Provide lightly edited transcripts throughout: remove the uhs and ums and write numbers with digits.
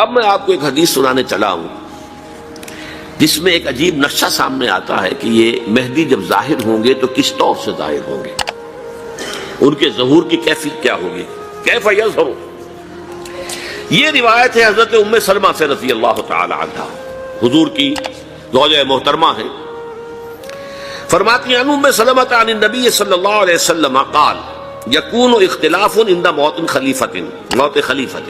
اب میں آپ کو ایک حدیث سنانے چلا ہوں جس میں ایک عجیب نقشہ سامنے آتا ہے کہ یہ مہدی جب ظاہر ہوں گے تو کس طور سے ظاہر ہوں گے، ان کے ظہور کی کیفیت کیا ہوگی، کیف یظہر۔ یہ روایت ہے حضرت ام سلمہ سے رضی اللہ تعالی عنہا، حضور کی زوجہ محترمہ ہیں، فرماتی ہیں ام سلمہ عن النبی صلی اللہ علیہ وسلم قال یکون اختلاف عند موت خلیفۃ، موت خلیفۃ،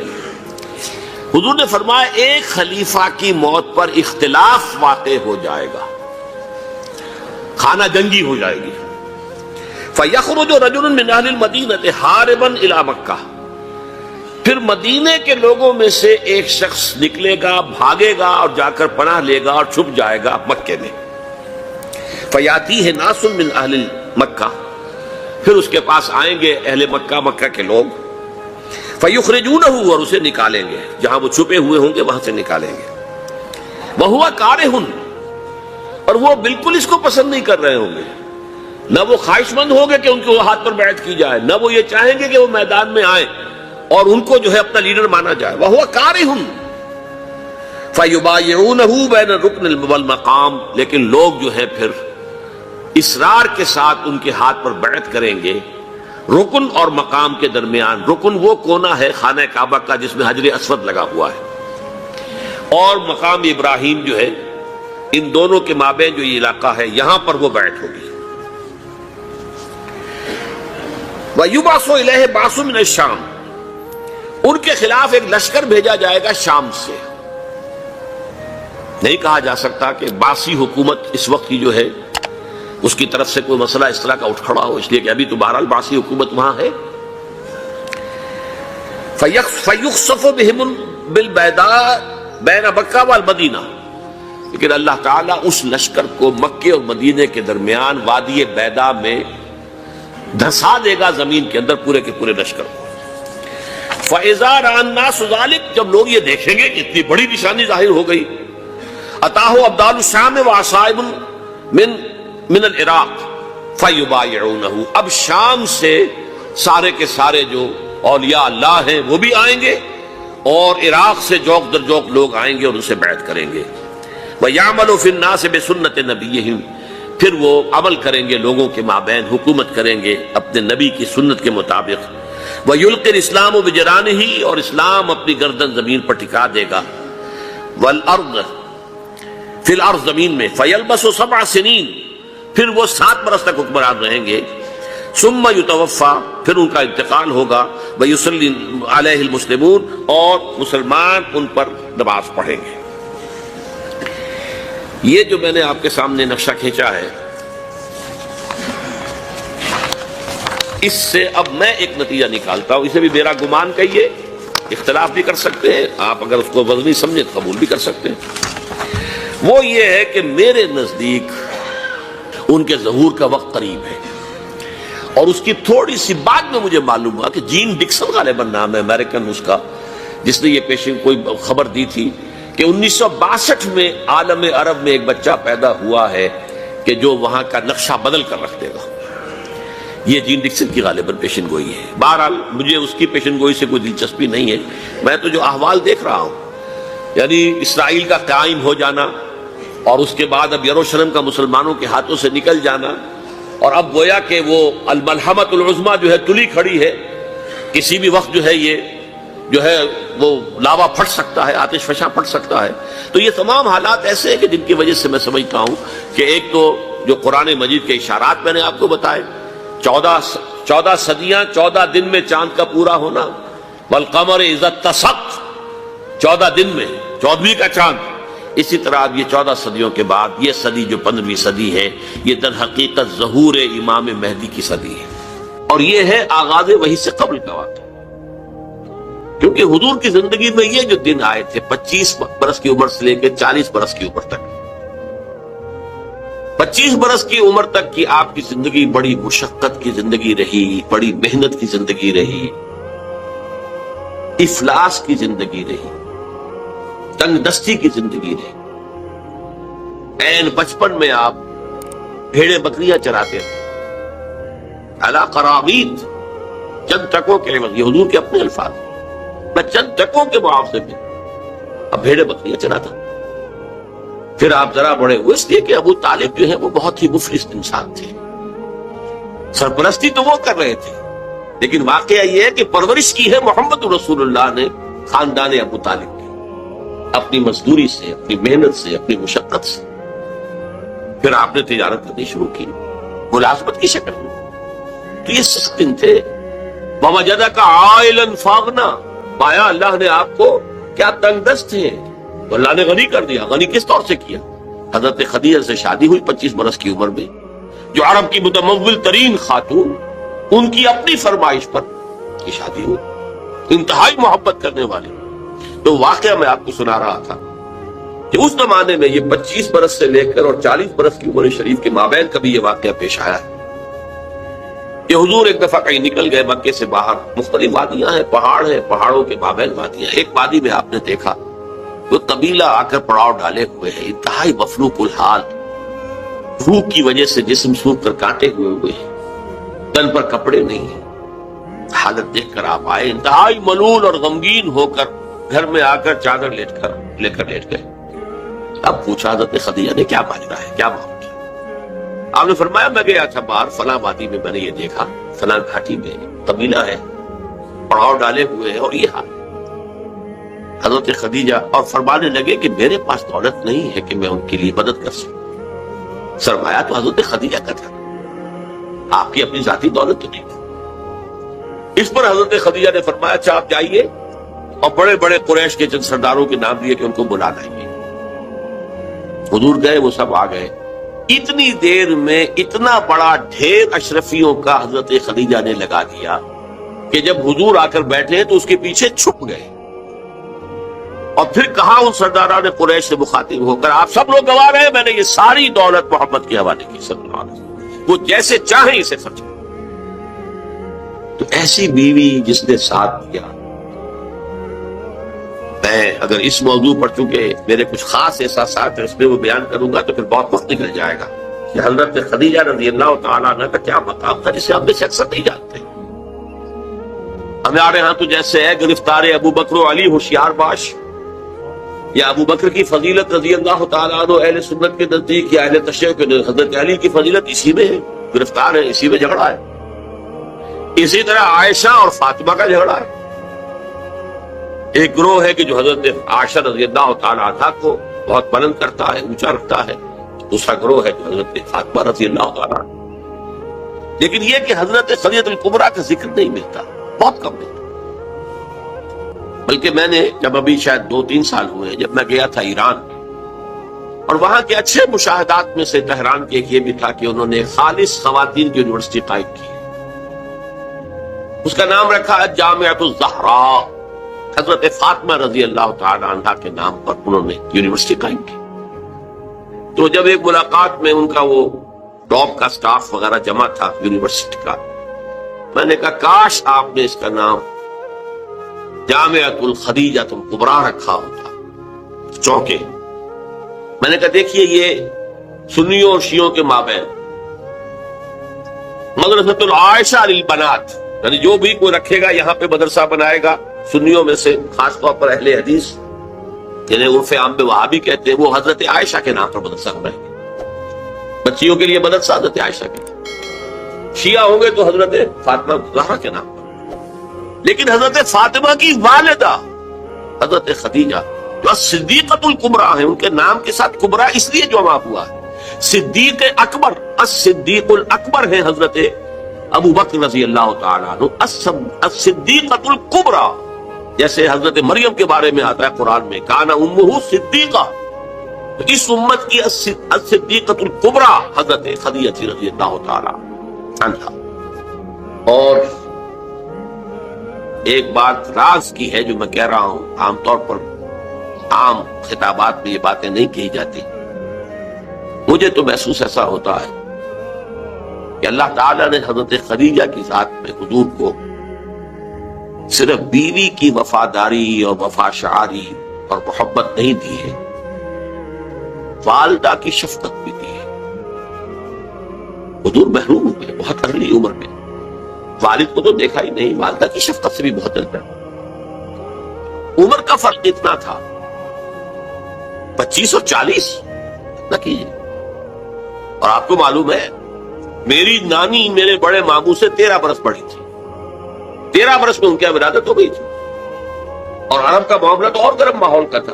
حضور نے فرمایا ایک خلیفہ کی موت پر اختلاف واقع ہو جائے گا، خانہ جنگی ہو جائے گی۔ فَيَخْرُجُ رَجُلٌ مِّنْ أَهْلِ الْمَدِينَةِ حَارِبًا إِلَىٰ مَكَّةَ، پھر مدینے کے لوگوں میں سے ایک شخص نکلے گا، بھاگے گا اور جا کر پناہ لے گا اور چھپ جائے گا مکے میں۔ فَيَأْتِيهِ نَاسٌ مِّنْ أَهْلِ مَكَّةَ، پھر اس کے پاس آئیں گے اہل مکہ، مکہ کے لوگ، فَيُخْرِجُونَهُ، اور اسے نکالیں گے، جہاں وہ چھپے ہوئے ہوں گے وہاں سے نکالیں گے۔ وَهُوَ كَارِهٌ، اور وہ بالکل اس کو پسند نہیں کر رہے ہوں گے، نہ وہ خواہش مند ہوں گے کہ ان کے ہاتھ پر بیعت کی جائے، نہ وہ یہ چاہیں گے کہ وہ میدان میں آئیں اور ان کو جو ہے اپنا لیڈر مانا جائے۔ وَهُوَ كَارِهٌ فَيُبَايِعُونَهُ بَيْنَ الرُّكْنِ وَالْمَقَامِ، لیکن لوگ جو ہے پھر اصرار کے ساتھ ان کے ہاتھ پر بیعت کریں گے رکن اور مقام کے درمیان۔ رکن وہ کونا ہے خانہ کعبہ کا جس میں حجر اسود لگا ہوا ہے، اور مقام ابراہیم جو ہے، ان دونوں کے مابین جو یہ علاقہ ہے یہاں پر وہ بیعت ہوگی۔ وَيُبْعَثُ إِلَيْهِ بَعْثٌ مِّنَ الشَّامِ، ان کے خلاف ایک لشکر بھیجا جائے گا شام سے۔ نہیں کہا جا سکتا کہ باسی حکومت اس وقت کی جو ہے اس کی طرف سے کوئی مسئلہ اس طرح کا اٹھ کھڑا ہو، اس لیے کہ ابھی تو بہرحال باسی حکومت وہاں ہے۔ فَيُخْسَفُ بِهِمْ بِالْبَيْضَاءِ بَيْنَ مَكَّةَ وَالْمَدِينَةِ، لیکن اللہ تعالیٰ اس لشکر کو مکے اور مدینے کے درمیان وادی بیضاء میں دھسا دے گا، زمین کے اندر پورے کے پورے لشکر کو۔ فَإِذَا رَأَى النَّاسُ ذَلِكَ، جب لوگ یہ دیکھیں گے کہ اتنی بڑی نشانی ظاہر ہو گئی، أَتَاهُ أَبْدَالُ الشَّامِ وَعَصَائِبٌ من العراق فَيُبَايِعُونَهُ، اب شام سے سارے کے سارے جو اولیاء اللہ ہیں وہ بھی آئیں گے، اور عراق سے جوق در جوق لوگ آئیں گے اور ان سے بیعت کریں گے۔ وَيَعْمَلُ فِي النَّاسِ بِسُنَّةِ نَبِيِّهِمْ، پھر وہ عمل کریں گے لوگوں کے مابین، حکومت کریں گے اپنے نبی کی سنت کے مطابق۔ وَيُلْقِي الْإِسْلَامُ بِجَرَانِهِ، اور اسلام اپنی گردن زمین پر ٹکا دے گا۔ وَالْأَرْضَ فِي الْأَرْضِ، زمین میں۔ فَيَلْبَسُ 7 سنین، پھر وہ 7 برس تک حکمران رہیں گے۔ ثم یتوفا، پھر ان کا انتقال ہوگا۔ ویصلی علیہ المسلمون، اور مسلمان ان پر نماز پڑھیں گے۔ یہ جو میں نے آپ کے سامنے نقشہ کھینچا ہے، اس سے اب میں ایک نتیجہ نکالتا ہوں، اسے بھی میرا گمان کہیے، اختلاف بھی کر سکتے ہیں آپ، اگر اس کو وزنی سمجھے تو قبول بھی کر سکتے ہیں۔ وہ یہ ہے کہ میرے نزدیک ان کے ظہور کا وقت قریب ہے، اور اس کی تھوڑی سی بعد میں مجھے معلوم ہوا کہ جین ڈکسن غالباً نام ہے امریکن اس کا، جس نے یہ پیشن کوئی خبر دی تھی کہ 1962 میں عالم عرب میں ایک بچہ پیدا ہوا ہے کہ جو وہاں کا نقشہ بدل کر رکھ دے گا۔ یہ جین ڈکسن کی غالباً پیشن گوئی ہے۔ بہرحال مجھے اس کی پیشن گوئی سے کوئی دلچسپی نہیں ہے، میں تو جو احوال دیکھ رہا ہوں، یعنی اسرائیل کا قائم ہو جانا، اور اس کے بعد اب یروشلم کا مسلمانوں کے ہاتھوں سے نکل جانا، اور اب گویا کہ وہ الملحمۃ العظمیٰ جو ہے تلی کھڑی ہے، کسی بھی وقت جو ہے یہ جو ہے وہ لاوا پھٹ سکتا ہے، آتش فشاں پھٹ سکتا ہے۔ تو یہ تمام حالات ایسے ہیں کہ جن کی وجہ سے میں سمجھتا ہوں کہ ایک تو جو قرآن مجید کے اشارات میں نے آپ کو بتائے، 14 صدیاں 14 دن میں چاند کا پورا ہونا، والقمر اذا اتسق، 14 دن میں 14ویں کا چاند۔ اسی طرح اب یہ 14 صدیوں کے بعد یہ صدی جو 15ویں صدی ہے، یہ در حقیقت ظہور امام مہدی کی صدی ہے، اور یہ ہے آغاز وحی سے قبل کا واقعہ، کیونکہ حضور کی زندگی میں یہ جو دن آئے تھے 25 برس کی عمر سے لے کے 40 برس کی عمر تک، 25 برس کی عمر تک کی آپ کی زندگی بڑی مشقت کی زندگی رہی، بڑی محنت کی زندگی رہی، افلاس کی زندگی رہی، تنگ دستی کی زندگی رہی۔ عین بچپن میں آپ بھیڑے بکریاں چراتے تھے، علی قرابید، چند ٹکوں کے عوض، یہ حضور کے اپنے الفاظ، میں چند ٹکوں کے معاوضے میں اب بھیڑیں بکریاں چراتا. پھر آپ ذرا بڑے ہوئے اس لیے کہ ابو طالب جو ہے وہ بہت ہی مفلس انسان تھے. سرپرستی تو وہ کر رہے تھے لیکن واقعہ یہ ہے کہ پرورش کی ہے محمد رسول اللہ نے خاندان ابو طالب کی، اپنی مزدوری سے، اپنی محنت سے، اپنی مشقت سے. پھر آپ نے تجارت کرنی شروع کی ملازمت کی شکل میں. تو یہ سسکن تھے. وَوَجَدَكَ عَائِلًا فَأَغْنَىٰ، پایا اللہ نے آپ کو کیا تنگ دست تھے، تو اللہ نے غنی کر دیا. غنی کس طور سے کیا؟ حضرت خدیجہ سے شادی ہوئی 25 برس کی عمر میں، جو عرب کی متمول ترین خاتون، ان کی اپنی فرمائش پر یہ شادی ہوئی، انتہائی محبت کرنے والے. تو واقعہ میں آپ کو سنا رہا تھا کہ اس زمانے میں یہ 25 برس سے لے کر اور 40 برس کی عمر شریف کے مابین کبھی یہ واقعہ پیش آیا ہے کہ حضور ایک دفعہ کہیں نکل گئے مکے سے باہر. مختلف وادیاں ہیں، پہاڑ ہیں، پہاڑوں کے مابین وادیاں. ایک وادی میں آپ نے دیکھا وہ قبیلہ آ کر پڑاؤ ڈالے ہوئے ہے، انتہائی مفلوق الحال، بھوک کی وجہ سے جسم سوکھ کر کانٹے ہوئے ہیں، تن پر کپڑے نہیں ہیں. حالت دیکھ کر آپ آئے انتہائی ملول اور غمگین ہو کر، گھر میں آ کر چادر لے کر لیٹ گئے. اب پوچھا حضرت خدیجہ نے کیا ماجرا ہے، کیا معاملہ ہے؟ آپ نے فرمایا میں گیا تھا باہر فلاں وادی میں، میں نے یہ دیکھا فلاں گھاٹی میں قبیلہ ہے، پڑاؤ ڈالے ہوئے ہیں اور یہ حال. حضرت خدیجہ اور فرمانے لگے کہ میرے پاس دولت نہیں ہے کہ میں ان کے لیے مدد کر سکوں. سرمایہ تو حضرت خدیجہ کا تھا، آپ کی اپنی ذاتی دولت تو نہیں تھی. اس پر حضرت خدیجہ نے فرمایا اچھا آپ جائیے اور بڑے بڑے قریش کے چند سرداروں کے نام دیے کہ ان کو بلا لائیے. حضور گئے، وہ سب آ گئے. اتنی دیر میں اتنا بڑا ڈھیر اشرفیوں کا حضرت خدیجہ نے لگا دیا کہ جب حضور آ کر بیٹھے تو اس کے پیچھے چھپ گئے. اور پھر کہا ان سرداران قریش سے مخاطب ہو کر آپ سب لوگ گواہ رہے میں نے یہ ساری دولت محمد کے حوالے کی صلی اللہ علیہ وسلم، وہ جیسے چاہیں اسے خرچ کریں. تو ایسی بیوی جس نے ساتھ دیا. میں اگر اس موضوع پر چونکہ میرے کچھ خاص احساسات ہیں اس میں وہ بیان کروں گا تو پھر بہت وقت نکل جائے گا کہ حضرت خدیجہ رضی اللہ تعالیٰ عنہ کا کیا مقام تھا جسے ہم میں سے اکثر نہیں جانتے. ہمارے ہاں تو جیسے ہے گرفتار ابو بکر و علی ہوشیار باش، یا ابو بکر کی فضیلت رضی اللہ تعالیٰ عنہ اہل سنت کے نزدیک یا اہل تشیع کے حضرت علی کی فضیلت اسی میں ہے، گرفتار ہے، اسی میں جھگڑا ہے. اسی طرح عائشہ اور فاطمہ کا جھگڑا ہے. ایک گروہ ہے کہ جو حضرت عائشہ رضی اللہ تعالیٰ عنہ کو بہت بلند کرتا ہے، اونچا رکھتا ہے. دوسرا گروہ ہے جو حضرت فاطمہ رضی اللہ تعالیٰ عنہ. لیکن یہ کہ حضرت خدیجہ الکبریٰ کا ذکر نہیں ملتا، بہت کم ملتا. بلکہ میں نے جب ابھی شاید 2-3 سال ہوئے جب میں گیا تھا ایران، اور وہاں کے اچھے مشاہدات میں سے تہران کے ایک یہ بھی تھا کہ انہوں نے خالص خواتین کی یونیورسٹی قائم کی. اس کا نام رکھا جامعۃ الزہراء. حضرت فاطمہ رضی اللہ تعالی عنہا کے نام پر انہوں نے یونیورسٹی قائم کی. تو جب ایک ملاقات میں ان کا وہ ٹاپ کا سٹاف وغیرہ جمع تھا یونیورسٹی کا، میں نے کہا کاش آپ نے اس کا نام جامعۃ الخدیجہ الکبریٰ رکھا ہوتا. چونکہ میں نے کہا دیکھیے یہ سنیوں اور شیعوں کے مابین مدرسۃ العائشہ للبنات، یعنی جو بھی کوئی رکھے گا یہاں پہ مدرسہ بنائے گا سنیوں میں سے، خاص طور پر اہل حدیث جنہیں عرف عام میں وہابی کہتے ہیں، وہ حضرت عائشہ کے نام پر مدرسہ بنائیں گے. بچیوں کے لیے مدرسہ حضرت عائشہ کے نام، شیعہ ہوں گے تو حضرت فاطمہ زہرا کے نام پر. لیکن حضرت فاطمہ کی والدہ حضرت خدیجہ جو صدیقۃ الکبریٰ ہیں، ان کے نام کے ساتھ کبریٰ اس لیے جمع ہوا ہے. صدیق اکبر، الصدیق الاکبر ہیں حضرت ابو بکر رضی اللہ تعالیٰ عنہ. الصدیقۃ الکبریٰ جیسے حضرت مریم کے بارے میں آتا ہے قرآن میں کانا امہ صدیقہ، تو اس امت کی الصدیقۃ الکبریٰ حضرت خدیجہ رضی اللہ تعالیٰ عنہا. اور ایک بات راز کی ہے جو میں کہہ رہا ہوں، عام طور پر عام خطابات میں یہ باتیں نہیں کہی جاتی. مجھے تو محسوس ایسا ہوتا ہے کہ اللہ تعالیٰ نے حضرت خدیجہ کی ذات میں حضور کو صرف بیوی کی وفاداری اور وفا شعاری اور محبت نہیں دی ہے، والدہ کی شفقت بھی دی ہے. حضور محروم ہوئے بہت ارلی عمر میں، والد کو تو دیکھا ہی نہیں، والدہ کی شفقت سے بھی بہت جلتا. عمر کا فرق اتنا تھا 25 اور 40 نہ کیجیے. اور آپ کو معلوم ہے میری نانی میرے بڑے ماموں سے 13 برس بڑی تھی. 13 برس میں ان کی ولادت ہو گئی تھی. اور عرب کا معاملہ تو اور گرم ماحول کا تھا.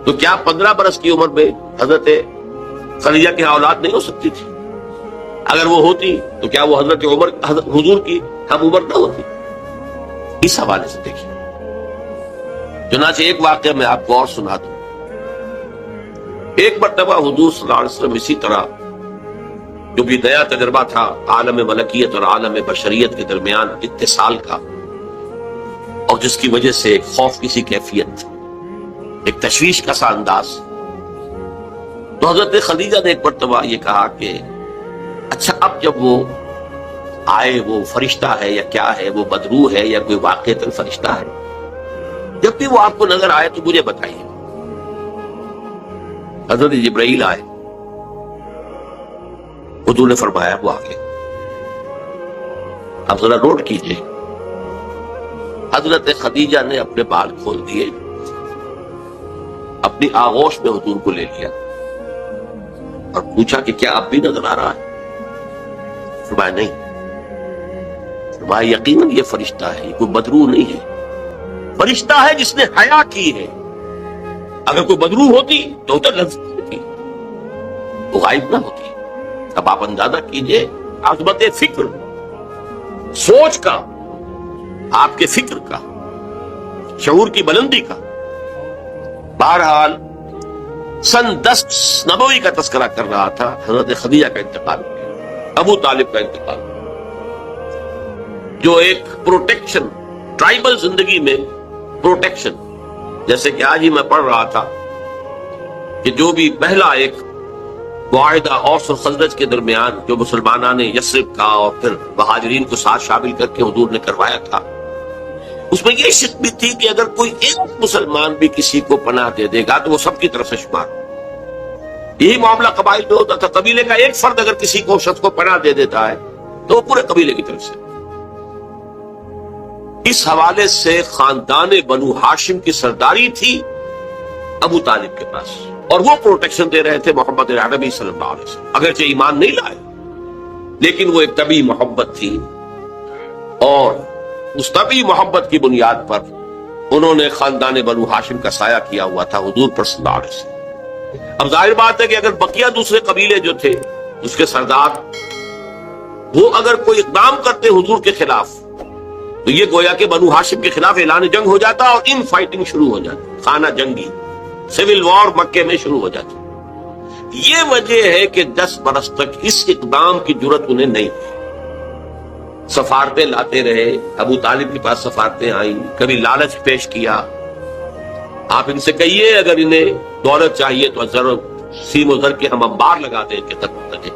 تو کیا 15 برس کی عمر میں حضرت خدیجہ کی اولاد نہیں ہو سکتی تھی؟ اگر وہ ہوتی تو کیا وہ حضرت حضور کی ہم عمر نہ ہوتی؟ اس حوالے سے دیکھیے. چنانچہ ایک واقعہ میں آپ کو اور سنا دوں. ایک مرتبہ حضور صلی اللہ علیہ وسلم اسی طرح جو بھی نیا تجربہ تھا عالم ملکیت اور عالم بشریت کے درمیان اتصال کا، اور جس کی وجہ سے ایک خوف کی سی کیفیت، ایک تشویش کا سا انداز، تو حضرت خدیجہ نے ایک مرتبہ یہ کہا کہ اچھا اب جب وہ آئے وہ فرشتہ ہے یا کیا ہے، وہ بدروح ہے یا کوئی واقعتاً فرشتہ ہے، جب بھی وہ آپ کو نظر آئے تو مجھے بتائیے. حضرت جبرائیل آئے. حضور نے فرمایا وہ آگے. اب ذرا نوٹ کیجئے، حضرت خدیجہ نے اپنے بال کھول دیے، اپنی آغوش میں حضور کو لے لیا اور پوچھا کہ کیا اب بھی نظر آ رہا ہے؟ فرمایا نہیں. فرمایا یقیناً یہ فرشتہ ہے، یہ کوئی بدروح نہیں ہے. فرشتہ ہے جس نے حیا کی ہے. اگر کوئی بدروح ہوتی تو لفظ ہوتی، وہ غائب نہ ہوتی. اب آپ اندازہ کیجئے عظمت فکر، سوچ کا، آپ کے فکر کا، شعور کی بلندی کا. بہرحال سن 10 نبوی کا تذکرہ کر رہا تھا. حضرت خدیجہ کا انتقال ہو گیا، ابو طالب کا انتقال ہو گیا. جو ایک پروٹیکشن، ٹرائبل زندگی میں پروٹیکشن، جیسے کہ آج ہی میں پڑھ رہا تھا کہ جو بھی پہلا ایک معاہدہ اوس اور خزرج کے درمیان جو مسلمانوں نے یثرب کا اور پھر مہاجرین کو ساتھ شامل کر کے حضور نے کروایا تھا، اس میں یہ شرط بھی تھی کہ اگر کوئی ایک مسلمان بھی کسی کو پناہ دے دے گا تو وہ سب کی طرف سے شمار. یہی معاملہ قبائل میں ہوتا تھا. قبیلے کا ایک فرد اگر کسی کو شخص کو پناہ دے دیتا ہے تو وہ پورے قبیلے کی طرف سے. اس حوالے سے خاندان بنو ہاشم کی سرداری تھی ابو طالب کے پاس، اور وہ پروٹیکشن دے رہے تھے محمد عربی صلی اللہ علیہ وسلم. اگرچہ ایمان نہیں لائے لیکن وہ ایک طبی محبت تھی، اور اس طبی محبت کی بنیاد پر انہوں نے خاندان بنو ہاشم کا سایہ کیا ہوا تھا حضور پر صلی اللہ علیہ وسلم. اب ظاہر بات ہے کہ اگر بقیہ دوسرے قبیلے جو تھے اس کے سردار وہ اگر کوئی اقدام کرتے حضور کے خلاف تو یہ گویا کہ بنو ہاشم کے خلاف اعلان جنگ ہو جاتا اور ان فائٹنگ شروع ہو جاتی، خانہ جنگی، سول وار مکے میں شروع ہو جاتی. یہ وجہ ہے کہ 10 برس تک اس اقدام کی جرت انہیں نہیں ہوئی. سفارتیں لاتے رہے، ابو طالب کے پاس سفارتیں آئیں، کبھی لالچ پیش کیا. آپ ان سے کہیے اگر انہیں دولت چاہیے تو سیم و زر کے ہم انبار لگا دیں کہ تک لگے.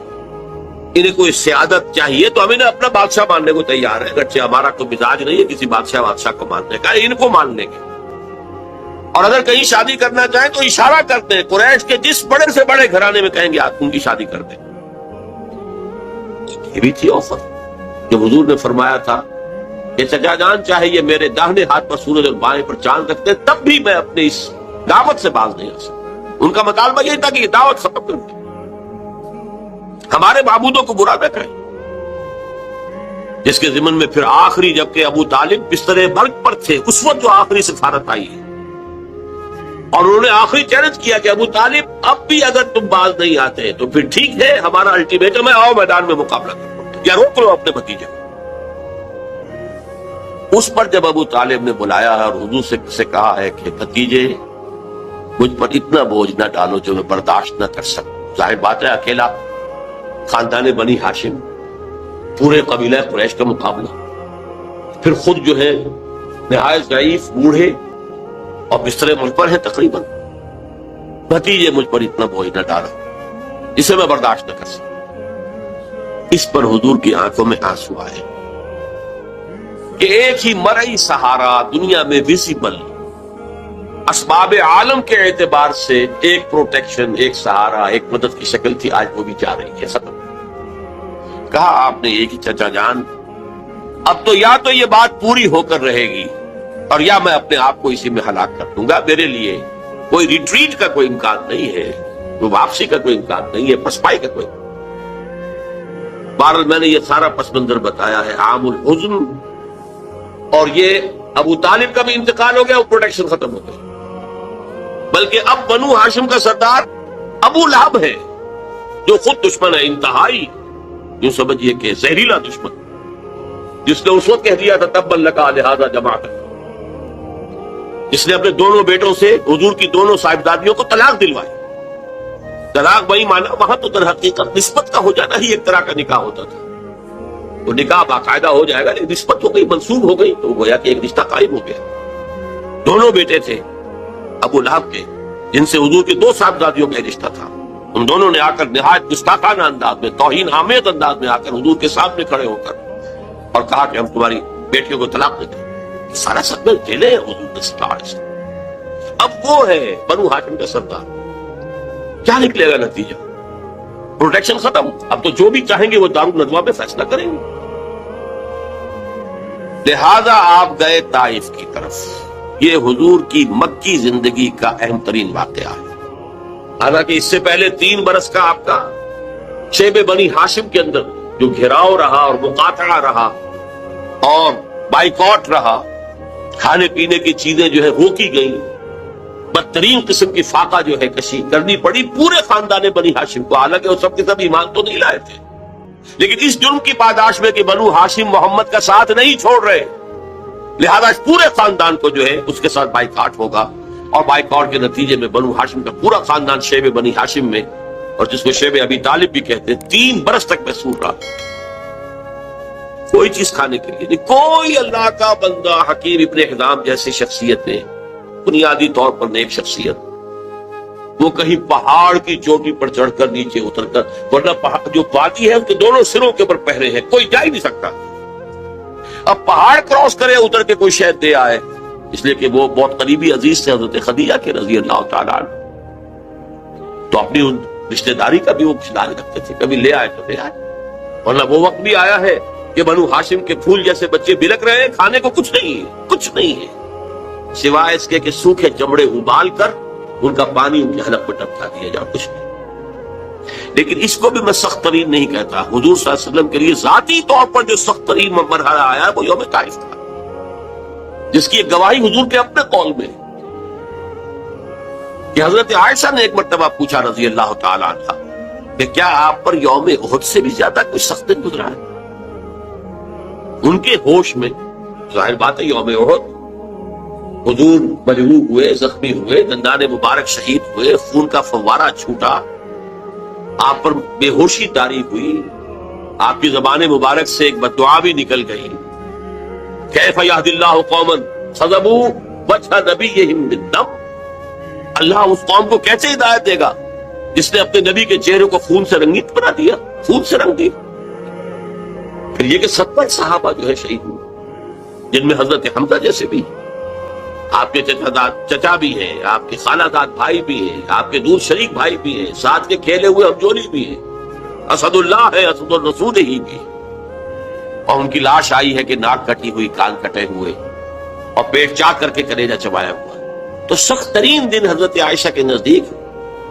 انہیں کوئی سیادت چاہیے تو ہم انہیں اپنا بادشاہ ماننے کو تیار ہے، اگرچہ ہمارا کوئی مزاج نہیں ہے کسی بادشاہ کو ماننے کا، ان کو مان لیں گے. اور اگر کہیں شادی کرنا چاہیں تو اشارہ کرتے ہیں قریش کے جس بڑے سے بڑے گھرانے میں کہیں گے آپ ان کی شادی کر دیں. یہ بھی تھی آفر جو حضور نے فرمایا تھا کہ چچا جان چاہے یہ میرے داہنے ہاتھ پر سورج اور بائیں پر چاند رکھتے تب بھی میں اپنے اس دعوت سے باز نہیں آ سکتا. ان کا مطالبہ یہ تھا کہ یہ دعوت ختم کر دیں، ہمارے معبودوں کو برا نہ کریں. جس کے ضمن میں پھر آخری جبکہ ابو طالب بستر مرگ پر تھے اس وقت جو آخری سفارت آئی ہے، اور انہوں نے آخری چیلنج کیا کہ ابو طالب اب بھی اگر تم باز نہیں آتے تو پھر ٹھیک ہے، ہمارا الٹیمیٹم ہے، آؤ میدان میں مقابلہ کرو یا روک لو اپنے بھتیجے کو. اس پر جب ابو طالب نے بلایا اور حضور سے کہا ہے کہ بھتیجے مجھ پر اتنا بوجھ نہ ڈالو جو میں برداشت نہ کر سکوں. ظاہر بات ہے اکیلا خاندان بنی ہاشم، پورے قبیلہ قریش کا مقابلہ، پھر خود جو ہے نہایت ضعیف، بوڑھے اور بستر مجھ پر ہے تقریباً. بھتیجے مجھ پر اتنا بوجھ نہ ڈالو، اسے میں برداشت نہ کر سکتا. اس پر حضور کی آنکھوں میں آنسو آئے کہ ایک ہی مرئی سہارا دنیا میں ویزیبل اسباب عالم کے اعتبار سے ایک پروٹیکشن، ایک سہارا، ایک مدد کی شکل تھی، آج وہ بھی جا رہی ہے ختم. کہا آپ نے ایک ہی چچا جان اب تو یا تو یہ بات پوری ہو کر رہے گی اور یا میں اپنے آپ کو اسی میں ہلاک کر دوں گا. میرے لیے کوئی ریٹریٹ کا کوئی امکان نہیں ہے، کوئی واپسی کا کوئی امکان نہیں ہے، پسپائی کا کوئی۔ بہرحال میں نے یہ سارا پس منظر بتایا ہے عام الحزن، اور یہ ابو طالب کا بھی انتقال ہو گیا، وہ پروٹیکشن ختم ہو گئی، بلکہ اب بنو ہاشم کا سردار ابو لہب ہے، جو خود دشمن ہے انتہائی، جو سمجھیے کہ زہریلا دشمن، جس نے اس وقت کہہ دیا تھا تبا لکا لہذا جماعت، جس نے اپنے دونوں بیٹوں سے حضور کی دونوں صاحبزادیوں کو طلاق دلوائی۔ طلاق بھائی مانا وہاں تو در حقیقت نسبت کا ہو جانا ہی ایک طرح کا نکاح ہوتا تھا، وہ نکاح باقاعدہ ہو جائے گا، لیکن نسبت ہو گئی، منسوب ہو گئی، تو گویا کہ ایک رشتہ قائم ہو گیا۔ دونوں بیٹے تھے ابو لہب کے، جن سے حضور کی دو صاحبزادیوں کا رشتہ تھا، ان دونوں نے آ کر نہایت گستاخانہ انداز میں، توہین آمیز انداز میں آ کر حضور کے سامنے کھڑے ہو کر اور کہا کہ ہم تمہاری بیٹیوں کو طلاق دیتے ہیں۔ سارا سب میں جیلے ہیں حضور صلی اللہ علیہ وسلم۔ اب وہ ہے بنو ہاشم کا سردار، کیا نکلے گا نتیجہ؟ پروٹیکشن ختم، اب تو جو بھی چاہیں گے وہ دارالندوا میں فیصلہ کریں گے۔ لہذا آپ گئے طائف کی طرف۔ یہ حضور کی مکی زندگی کا اہم ترین واقعہ ہے، حالانکہ اس سے پہلے 3 برس کا آپ کا شیب بنی ہاشم کے اندر جو گھیراؤ رہا اور مقاطعہ رہا اور بائیکاٹ رہا، کھانے پینے کی چیزیں جو ہے روکی گئیں، بدترین قسم کی فاقہ جو ہے کشی کرنی پڑی پورے خاندان بنی ہاشم کو، حالانکہ وہ سب کے سب ایمان تو نہیں لائے تھے، لیکن اس جرم کی پاداش میں کہ بنو ہاشم محمد کا ساتھ نہیں چھوڑ رہے، لہذا اس پورے خاندان کو جو ہے اس کے ساتھ بائیکاٹ ہوگا، اور بائیکاٹ کے نتیجے میں بنو ہاشم کا پورا خاندان شیب بنی ہاشم میں، اور جس کو شیب ابی طالب بھی کہتے ہیں، 3 برس تک محصور رہا، کوئی چیز کھانے کے لیے نہیں۔ کوئی اللہ کا بندہ حکیم ابن حزام جیسی شخصیت نے، بنیادی طور پر نیک شخصیت، وہ کہیں پہاڑ کی چوٹی پر چڑھ کر نیچے اتر کر، ورنہ جو وادی ہے ان کے دونوں سروں کے اوپر پہرے ہیں، کوئی جا ہی نہیں سکتا، اب پہاڑ کراس کرے اتر کے کوئی شہد دے آئے، اس لیے کہ وہ بہت قریبی عزیز تھے حضرت خدیجہ کے رضی اللہ تعالیٰ عنہ، تو اپنی ان رشتہ داری کا بھی وہ خیال رکھتے تھے، کبھی لے آئے تو لے آئے، ورنہ وہ وقت بھی آیا ہے کہ بنو ہاشم کے پھول جیسے بچے بلک رہے ہیں، کھانے کو کچھ نہیں ہے، کچھ نہیں ہے سوائے اس کے کہ سوکھے چمڑے ابال کر ان کا پانی ان کے حلق میں ٹپکا دیا جائے، کچھ نہیں۔ لیکن اس کو بھی میں سخت ترین نہیں کہتا، حضور صلی اللہ علیہ وسلم کے لیے ذاتی طور پر جو سخت ترین مرحلہ آیا وہ یوم طائف تھا، جس کی ایک گواہی حضور کے اپنے قول میں کہ حضرت عائشہ نے ایک مرتبہ پوچھا رضی اللہ تعالی عنہ کہ کیا آپ پر یوم احد سے بھی زیادہ کوئی سخت دن گزرا ہے؟ ان کے ہوش میں ظاہر بات ہے یوم احد حضور مجروح ہوئے، زخمی ہوئے، دندان مبارک شہید ہوئے، خون کا فوارہ چھوٹا، آپ پر بے ہوشی طاری ہوئی، آپ کی زبان مبارک سے ایک بددعا بھی نکل گئی، کیف یہدی اللہ قوما صدبوا وجہ نبیہم بالدم، اللہ اس قوم کو کیسے ہدایت دے گا جس نے اپنے نبی کے چہرے کو خون سے رنگیت بنا دیا، خون سے رنگ دی۔ پھر یہ کہ 70 صحابہ جو ہے شہید ہوئے، جن میں حضرت حمزہ جیسے بھی، آپ کے چچا بھی ہیں، آپ کے خالہ داد بھائی بھی ہیں، آپ کے دور شریک بھائی بھی ہیں، ساتھ کے کھیلے ہوئے ہمجولی بھی ہیں، اسد اللہ ہے، اسد الرسول ہی بھی، اور ان کی لاش آئی ہے کہ ناک کٹی ہوئی، کان کٹے ہوئے، اور پیٹ چاک کر کے کلیجہ چبایا ہوا۔ تو سخت ترین دن حضرت عائشہ کے نزدیک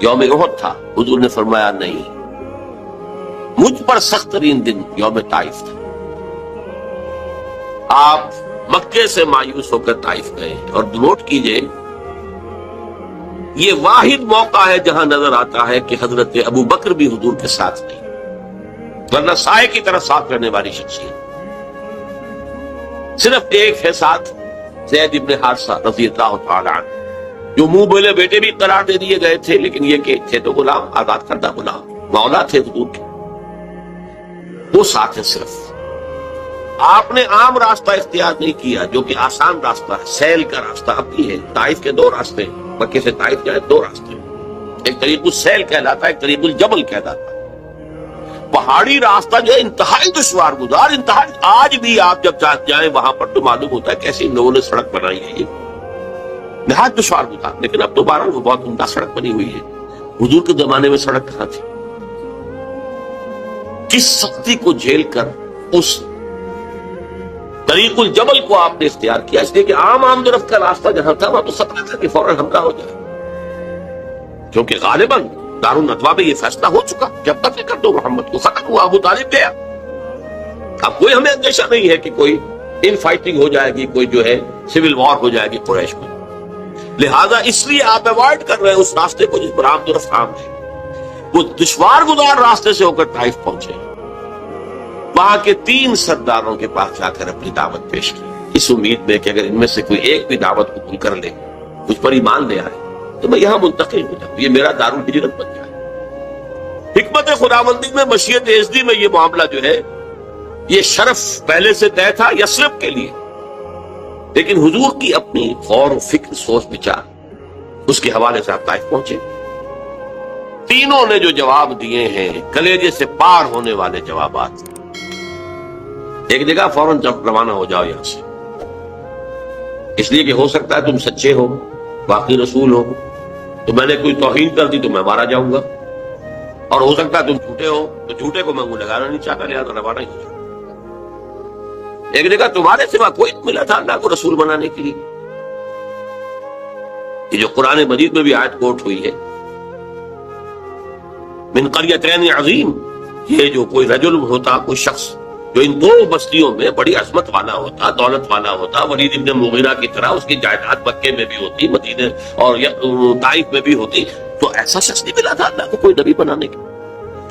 یوم احد تھا، حضور نے فرمایا نہیں، مجھ پر سخت ترین دن یوم طائف تھا۔ آپ مکے سے مایوس ہو کر طائف گئے، اور نوٹ کیجئے یہ واحد موقع ہے جہاں نظر آتا ہے کہ حضرت ابو بکر بھی حضور کے ساتھ نہیں، ورنہ سائے کی طرح ساتھ رہنے والی شخصیت، صرف ایک ہے ساتھ، زید ابن حارثہ رضی اللہ تعالی عنہ، جو منہ بولے بیٹے بھی قرار دے دیے گئے تھے، لیکن یہ کہ تھے تو غلام، آزاد کردہ غلام، مولا تھے حضور کے، وہ ساتھ ہے صرف۔ آپ نے عام راستہ اختیار نہیں کیا جو کہ آسان راستہ ہے، سیل کا راستہ اب بھی ہے، طائف کے 2 راستے، مکے سے طائف جائے 2 راستے، ایک طریق السیل کہلاتا ہے، ایک طریق الجبل کہلاتا ہے، پہاڑی راستہ جو ہے انتہائی دشوار گزار، انتہائی، آج بھی آپ جب جائیں وہاں پر تو معلوم ہوتا ہے کیسے ان لوگوں نے سڑک بنائی ہے، یہ نہایت دشوار گزار، لیکن اب دوبارہ وہ بہت عمدہ سڑک بنی ہوئی ہے۔ حضور کے زمانے میں سڑک کہاں تھی؟ کس سختی کو جھیل کر اس طریق الجبل کو آپ نے اختیار کیا، اس لیے کہ عام آمد و رفت کا راستہ جہاں تھا وہاں تو خطرہ تھا کہ فوراً حملہ ہو جائے، کیونکہ غالباً دارالندوا میں یہ فیصلہ ہو چکا کہ اب قتل کر دو محمد کو، ختم ہوا، ابو طالب گیا. اب کوئی ہمیں اندیشہ نہیں ہے کہ کوئی ان فائٹنگ ہو جائے گی، کوئی جو ہے سول وار ہو جائے گی قریش میں. لہذا اس لیے آپ ایوائڈ کر رہے ہیں اس راستے کو جس پر آپ طرف کام ہے. وہ دشوار گزار راستے سے ہو کر طائف پہنچے، وہاں کے 3 سرداروں کے پاس جا کر اپنی دعوت پیش کی، اس امید میں کہ اگر ان میں سے کوئی ایک بھی دعوت قبول کر لے، مجھ پر ایمان لے آئے، تو میں یہاں منتقل ہو جاؤں، یہ میرا دارالہجرت بن جائے. حکمت خداوندی میں، مشیت ازدی میں یہ معاملہ جو ہے، یہ شرف پہلے سے طے تھا یثرب کے لیے، لیکن حضور کی اپنی غور و فکر، سوچ بچار، اس کے حوالے سے آپ طائف پہنچے. تینوں نے جو جواب دیے ہیں کلیجے سے پار ہونے والے جوابات. ایک جگہ فوراً روانہ ہو جاؤ یہاں سے، اس لیے کہ ہو سکتا ہے تم سچے ہو، واقعی رسول ہو، تو میں نے کوئی توہین کر دی تو میں مارا جاؤں گا، اور ہو سکتا ہے تم جھوٹے ہو تو جھوٹے کو میں منہ لگانا نہیں چاہتا، لہٰذا روانہ ہی ہو جاؤں. ایک جگہ تمہارے سوا کوئی ملا تھا اللہ کو رسول بنانے کے لیے، یہ جو قرآن مجید میں بھی آیت کوٹ ہوئی ہے، من قریتین عظیم، یہ جو کوئی رجل ہوتا، کوئی شخص جو ان 2 بستیوں میں بڑی عظمت والا ہوتا، دولت والا ہوتا، ولید ابن مغیرہ کی طرح اس کی جائیداد مکے میں بھی ہوتی، مدینے اور طائف میں بھی ہوتی، تو ایسا شخص نہیں ملا تھا اللہ کو کوئی نبی بنانے کے.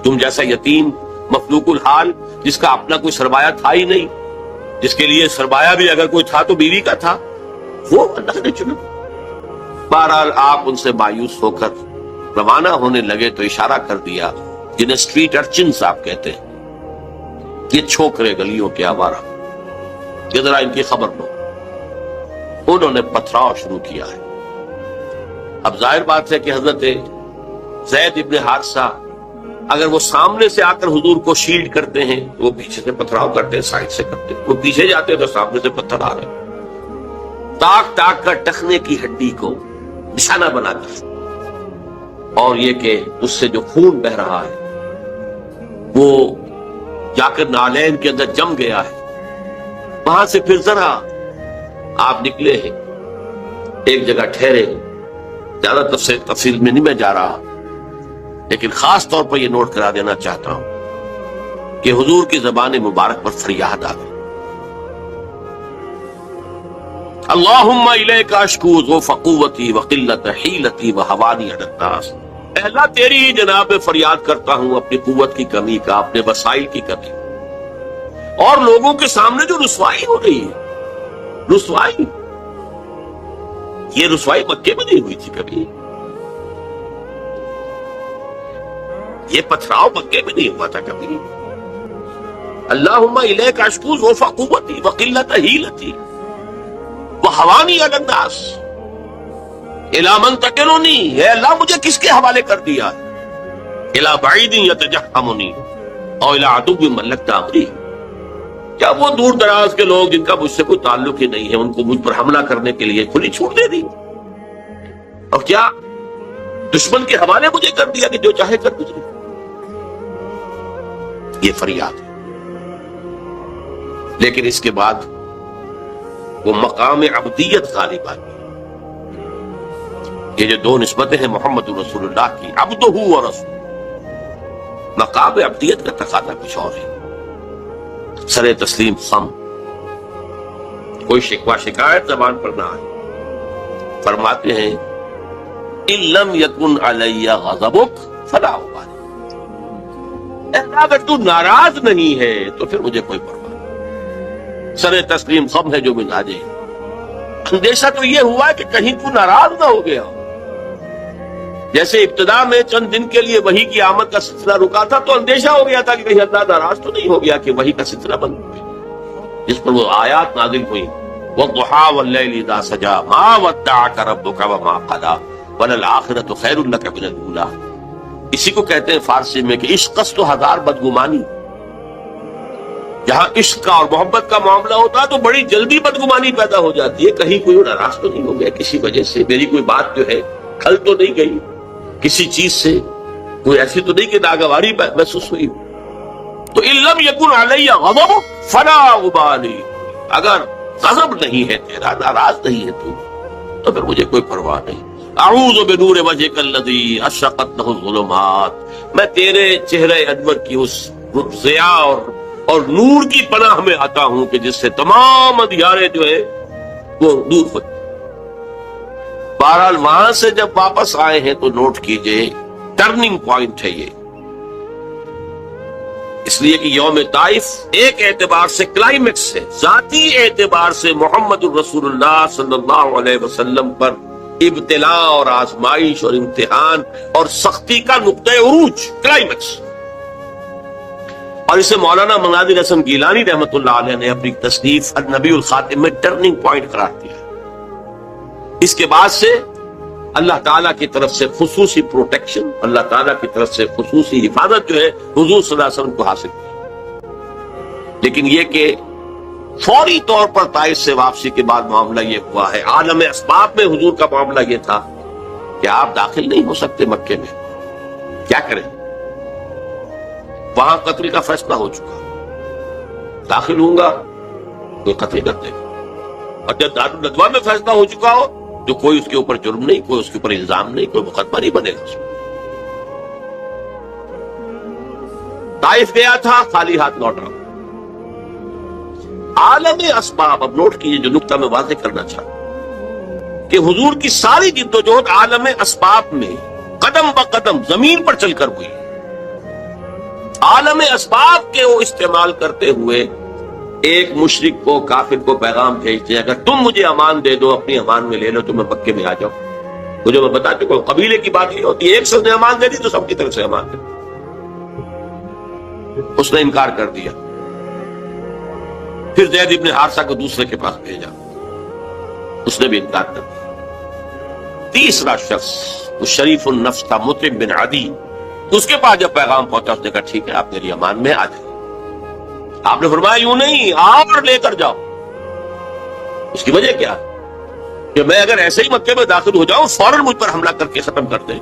تم جیسا یتیم مفلوق الحال، جس کا اپنا کوئی سرمایہ تھا ہی نہیں، جس کے لیے سرمایہ بھی اگر کوئی تھا تو بیوی کا تھا، وہ اللہ نے چنا. بہرحال آپ ان سے مایوس ہو کر روانہ ہونے لگے تو اشارہ کر دیا، جنہیں اسٹریٹ ارچنز آپ کہتے ہیں، یہ چھوکرے گلیوں کے آوارہ، یہ ذرا ان کی خبر لو. انہوں نے پتھراؤ شروع کیا ہے. اب ظاہر بات ہے کہ حضرت زید ابن حارثہ اگر وہ سامنے سے آ کر حضور کو شیلڈ کرتے ہیں، وہ پیچھے سے پتھراؤ کرتے ہیں، سائڈ سے کرتے ہیں. وہ پیچھے جاتے ہیں تو سامنے سے پتھر آ رہے ہیں، تاک تاک کر ٹخنے کی ہڈی کو نشانہ بنا کر، اور یہ کہ اس سے جو خون بہ رہا ہے وہ جا کر نالین کے اندر جم گیا ہے. وہاں سے پھر ذرا آپ نکلے ہیں، ایک جگہ ٹھہرے. زیادہ تفصیل میں نہیں میں جا رہا، لیکن خاص طور پر یہ نوٹ کرا دینا چاہتا ہوں کہ حضور کی زبان مبارک پر فریاد آ گئی، اللہم الیک اشکو ضعف قوتی وقلت حیلتی وہوانی علی الناس. اے اللہ تیری ہی جناب میں فریاد کرتا ہوں اپنی قوت کی کمی کا، اپنے وسائل کی کمی، اور لوگوں کے سامنے جو رسوائی ہو رہی ہے. رسوائی، یہ رسوائی مکے میں نہیں ہوئی تھی کبھی، یہ پتھراؤ مکے میں نہیں ہوا تھا کبھی. اللہم الیک اشکو ضعف قوتی وقلت حیلتی وہوانی علی الناس الی من تکلنی. اے اللہ مجھے کس کے حوالے کر دیا، الی بعید یتجہمنی او الی عدو ملکت امری. کیا وہ دور دراز کے لوگ جن کا مجھ سے کوئی تعلق ہی نہیں ہے، ان کو مجھ پر حملہ کرنے کے لیے کھلی چھوٹ دے دی، اور کیا دشمن کے حوالے مجھے کر دیا کہ جو چاہے کر گزرے. یہ فریاد ہے. لیکن اس کے بعد وہ مقام عبدیت غالب آئی. یہ جو 2 نسبتیں ہیں محمد رسول اللہ کی، عبدہ و رسول، مقام عبدیت کا تقاضا کچھ اور ہے. سر تسلیم خم، کوئی شکوہ شکایت زبان پر نہ آئے. فرماتے ہیں ان لم یکن علی غضبک فلا ابالی. اگر تو ناراض نہیں ہے تو پھر مجھے کوئی پرواہ نہیں. سر تسلیم خم ہے جو مزاجے. اندیشہ تو یہ ہوا ہے کہ کہیں تو ناراض نہ ہو گیا. جیسے ابتدا میں چند دن کے لیے وحی کی آمد کا سلسلہ رکا تھا تو اندیشہ ہو گیا تھا کہ کہیں اللہ ناراض تو نہیں ہو گیا کہ وحی کا سلسلہ بند ہو گیا، جس پر وہ آیات نازل ہوئی، وَالضُّحَىٰ وَاللَّيْلِ إِذَا سَجَىٰ مَا وَدَّعَكَ رَبُّكَ وَمَا قَلَىٰ وَلَلْآخِرَةُ خَيْرٌ لَكَ مِنَ الْأُولَىٰ. اسی کو کہتے ہیں فارسی میں کہ عشق است و ہزار بدگمانی. جہاں عشق کا اور محبت کا معاملہ ہوتا ہے تو بڑی جلدی بدگمانی پیدا ہو جاتی ہے، کہیں کوئی ناراض تو نہیں ہو گیا کسی وجہ سے، میری کوئی بات جو ہے کھل تو نہیں گئی کسی چیز سے، کوئی ایسی تو نہیں کہ ناگواری محسوس ہوئی. تو ان لم یکن علی غضب فلا ابالی، اگر غضب نہیں ہے تیرا، ناراض نہیں ہے تو پھر مجھے کوئی پرواہ نہیں. اعوذ بنور وجهک الذی اشرقت لہ الظلمات، میں تیرے چہرے انور کی اس ضیاء اور نور کی پناہ میں آتا ہوں کہ جس سے تمام اندھیارے جو ہے وہ دور ہو جائیں۔ بہرحال وہاں سے جب واپس آئے ہیں تو نوٹ کیجئے ٹرننگ پوائنٹ ہے یہ، اس لیے کہ یوم طائف ایک اعتبار سے کلائمیکس ہے، ذاتی اعتبار سے محمد الرسول اللہ صلی اللہ علیہ وسلم پر ابتلاء اور آزمائش اور امتحان اور سختی کا نقطۂ عروج، کلائمیکس۔ اور اسے مولانا مناظر حسن گیلانی رحمۃ اللہ علیہ نے اپنی تصنیف النبی الخاتم میں ٹرننگ پوائنٹ قرار دیا۔ اس کے بعد سے اللہ تعالیٰ کی طرف سے خصوصی پروٹیکشن، اللہ تعالیٰ کی طرف سے خصوصی حفاظت جو ہے حضور صلی اللہ علیہ وسلم کو حاصل کی۔ لیکن یہ کہ فوری طور پر طائف سے واپسی کے بعد معاملہ یہ ہوا ہے، عالم اسباب میں حضور کا معاملہ یہ تھا کہ آپ داخل نہیں ہو سکتے مکے میں، کیا کریں؟ وہاں قتل کا فیصلہ ہو چکا، داخل ہوں گا کوئی قتل کر دے گا، اور جب دارالندوا میں فیصلہ ہو چکا ہو تو کوئی اس کے اوپر جرم نہیں، کوئی اس کے اوپر الزام نہیں، کوئی مقدمہ نہیں بنے گا اس میں۔ طائف گیا تھا، خالی ہاتھ لوٹ رہا۔ عالم اسباب، اب نوٹ کیجئے جو نقطہ میں واضح کرنا چاہتا کہ حضور کی ساری جدوجہد عالم اسباب میں قدم بقدم زمین پر چل کر ہوئی۔ عالم اسباب کے وہ استعمال کرتے ہوئے ایک مشرک کو، کافر کو پیغام بھیجتے ہیں، اگر تم مجھے امان دے دو، اپنی امان میں لے لو تو میں مکے میں آ جاؤں۔ مجھے میں بتا چکا ہوں قبیلے کی بات یہ ہوتی ہے، ایک شخص نے امان دے دی تو سب کی طرف سے امان دے دی۔ اس نے انکار کر دیا، پھر زید ابن حارثہ کو دوسرے کے پاس بھیجا، اس نے بھی انکار کر دیا۔ تیسرا شخص وہ شریف النفس تھا، مطعم بن عدی، اس کے پاس جب پیغام پہنچا اس نے کہا ٹھیک ہے آپ میری امان میں آ جائیں۔ آپ نے فرمایا یوں نہیں، اور لے کر جاؤ۔ اس کی وجہ کیا کہ میں اگر ایسے ہی مکے میں داخل ہو جاؤں فوراً مجھ پر حملہ کر کے ختم کر دیں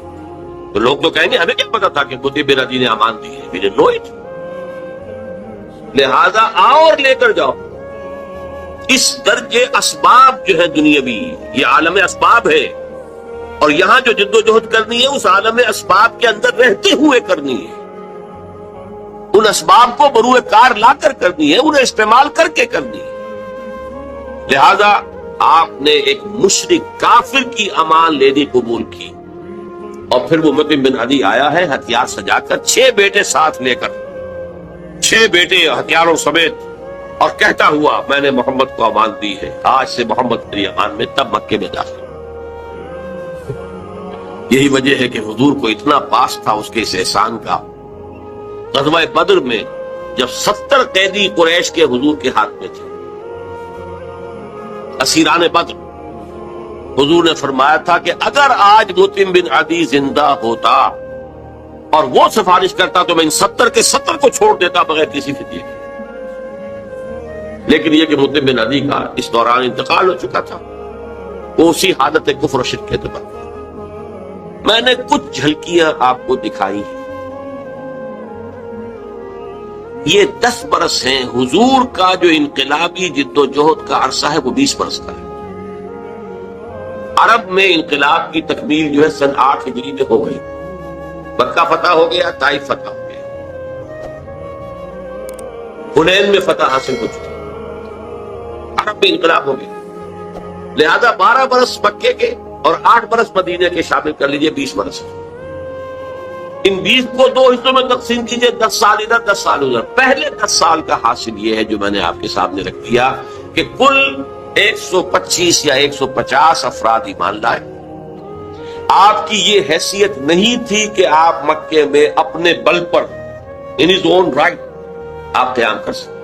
تو لوگ تو کہیں گے ہمیں کیا پتا تھا کہ مطعم بن عدی نے امان دی ہے، مجھے نو اٹ، لہذا آؤ اور لے کر جاؤ۔ اس درجے اسباب جو ہے دنیاوی، یہ عالم اسباب ہے، اور یہاں جو جدوجہد کرنی ہے اس عالم اسباب کے اندر رہتے ہوئے کرنی ہے، ان اسباب کو بروئے کار لا کر کرنی ہے، انہیں استعمال کر کے کرنی ہے۔ لہذا آپ نے ایک مشرک کافر کی امان لینی قبول کی، اور پھر وہ مطعم بن عدی آیا ہے ہتھیار سجا کر، 6 بیٹے ساتھ لے کر، 6 بیٹے ہتھیاروں سمیت، اور کہتا ہوا میں نے محمد کو امان دی ہے، آج سے محمد میری امان میں، تب مکے میں داخل۔ یہی وجہ ہے کہ حضور کو اتنا پاس تھا اس کے اس احسان کا، غزوہ بدر میں جب 70 قیدی قریش کے حضور کے ہاتھ میں تھے، اسیران بدر، حضور نے فرمایا تھا کہ اگر آج مطعم بن عدی زندہ ہوتا اور وہ سفارش کرتا تو میں ان 70 کے 70 کو چھوڑ دیتا بغیر کسی فدیے کے۔ لیکن یہ کہ مطعم بن عدی کا اس دوران انتقال ہو چکا تھا، وہ اسی حالت کفر و شرک کے اعتبار۔ میں نے کچھ جھلکیاں آپ کو دکھائی ہیں، یہ 10 برس ہیں، حضور کا جو انقلابی جد و جہد کا عرصہ ہے وہ 20 برس کا ہے۔ عرب میں انقلاب کی تکمیل جو ہے سن 8 ہجری میں ہو گئی، مکہ فتح ہو گیا، طائف فتح ہو گیا، حنین میں فتح حاصل ہو چکی، عرب میں انقلاب ہو گیا۔ لہذا 12 برس مکے کے اور 8 برس مدینے کے شامل کر لیجئے، 20 برس۔ ان 20 کو 2 حصوں میں تقسیم کیجئے، 10 سال ادھر 10 سال ادھر۔ پہلے 10 سال کا حاصل یہ ہے جو میں نے آپ کے سامنے رکھ دیا کہ کل 125 یا 150 افراد ایمان لائے۔ آپ کی یہ حیثیت نہیں تھی کہ آپ مکے میں اپنے بل پر ان ہز اون رائٹ آپ قیام کر سکتے،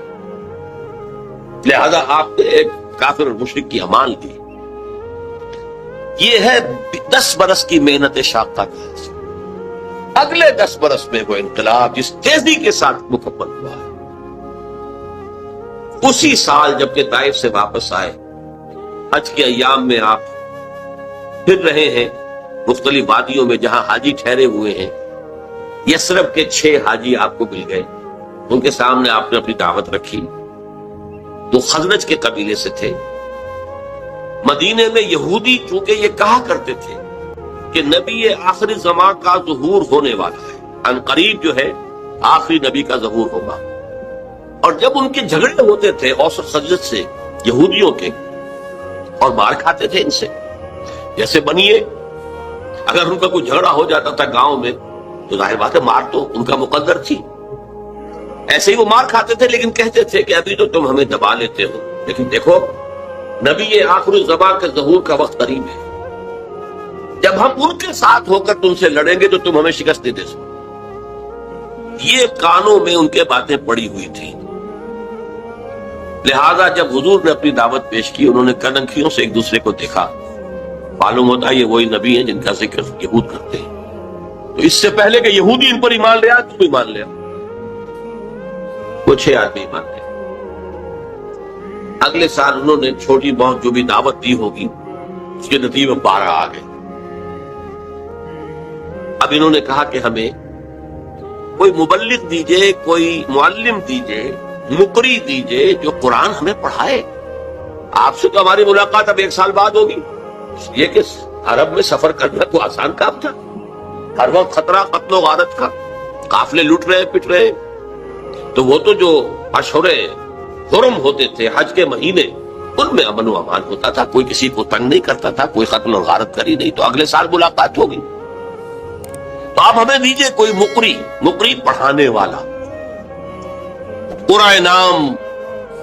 لہذا آپ نے ایک کافر اور مشرک کی امان دی۔ یہ ہے 10 برس کی محنت شاقہ کا حاصل۔ اگلے 10 برس میں وہ انقلاب جس تیزی کے ساتھ مکمل ہوا ہے، اسی سال جبکہ طائف سے واپس آئے، حج کے ایام میں آپ پھر رہے ہیں مختلف وادیوں میں جہاں حاجی ٹھہرے ہوئے ہیں۔ یثرب کے 6 حاجی آپ کو مل گئے، ان کے سامنے آپ نے اپنی دعوت رکھی۔ وہ خزرج کے قبیلے سے تھے۔ مدینے میں یہودی چونکہ یہ کہا کرتے تھے کہ نبی آخری زمان کا ظہور ہونے والا ہے، ان قریب جو ہے آخری نبی کا ظہور ہوگا. اور جب ان کے جھگڑے ہوتے تھے اوس اور خزرج سے، یہودیوں کے، اور مار کھاتے تھے ان سے، جیسے بنیے اگر ان کا کوئی جھگڑا ہو جاتا تھا گاؤں میں تو ظاہر بات ہے مار تو ان کا مقدر تھی، ایسے ہی وہ مار کھاتے تھے، لیکن کہتے تھے کہ ابھی تو تم ہمیں دبا لیتے ہو، لیکن دیکھو نبی آخر الزمان کے ظہور کا وقت قریب ہے، جب ہم ان کے ساتھ ہو کر تم سے لڑیں گے تو تم ہمیں شکست نہیں دے سکتے. یہ کانوں میں ان کے باتیں پڑی ہوئی تھی، لہذا جب حضور نے اپنی دعوت پیش کی انہوں نے کنکھیوں سے ایک دوسرے کو دیکھا، معلوم ہوتا ہے یہ وہی نبی ہیں جن کا ذکر یہود کرتے ہیں. تو اس سے پہلے کہ یہودی ان پر ایمان لیا تو ایمان لیا، وہ 6 آدمی ایمان لے. اگلے سال انہوں نے چھوٹی بہت جو بھی دعوت دی ہوگی اس کے نتیجے میں 12 آ گئے. اب انہوں نے کہا کہ ہمیں کوئی مبلغ دیجئے، کوئی معلم دیجئے، مقری دیجئے جو قرآن ہمیں پڑھائے. آپ سے تو ہماری ملاقات اب 1 سال بعد ہوگی، اس لیے کہ عرب میں سفر کرنا تو آسان کام تھا، ہر وقت خطرہ قتل و غارت کا، قافلے لٹ رہے پٹ رہے. تو وہ تو جو اشہر حرم ہوتے تھے، حج کے مہینے، ان میں امن و امان ہوتا تھا، کوئی کسی کو تنگ نہیں کرتا تھا، کوئی قتل و غارت کری نہیں. تو اگلے سال ملاقات ہوگی. تو آپ ہمیں دیجئے کوئی مقری پڑھانے والا. قرآن نام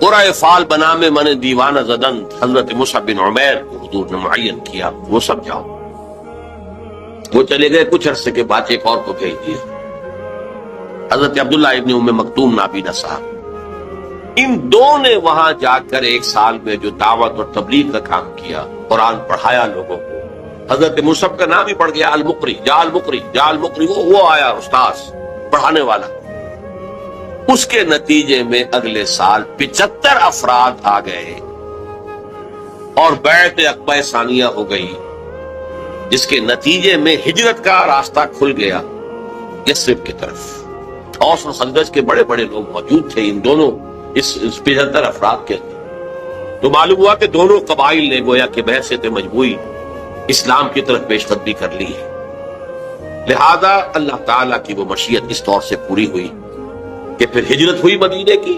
قرآن فال بنا میں من دیوانہ زدن حضرت مصعب بن عمیر کو حضور نے معین کیا، وہ سب جاؤ. وہ چلے گئے، کچھ عرصے کے بعد ایک اور کو بھیج دیا، حضرت عبداللہ ابن ام مکتوم نابینا صاحب. ان دو نے وہاں جا کر 1 سال میں جو دعوت اور تبلیغ کا کام کیا، قرآن پڑھایا لوگوں کو. حضرت مصعب کا نام ہی پڑ گیا المقری، جا المقری، وہ آیا استاذ پڑھانے والا. اس کے نتیجے میں اگلے سال 75 افراد آ گئے اور بیعت عقبہ ثانیہ ہو گئی، جس کے نتیجے میں ہجرت کا راستہ کھل گیا یثرب کی طرف. اوس اور خزرج کے بڑے بڑے لوگ موجود تھے ان دونوں اس 75 افراد کے اندر. تو معلوم ہوا کہ دونوں قبائل نے گویا کہ بحثیت مجموعی اسلام کی طرف پیش قدمی کر لی ہے. لہذا اللہ تعالیٰ کی وہ مشیت اس طور سے پوری ہوئی کہ پھر ہجرت ہوئی مدینے کی،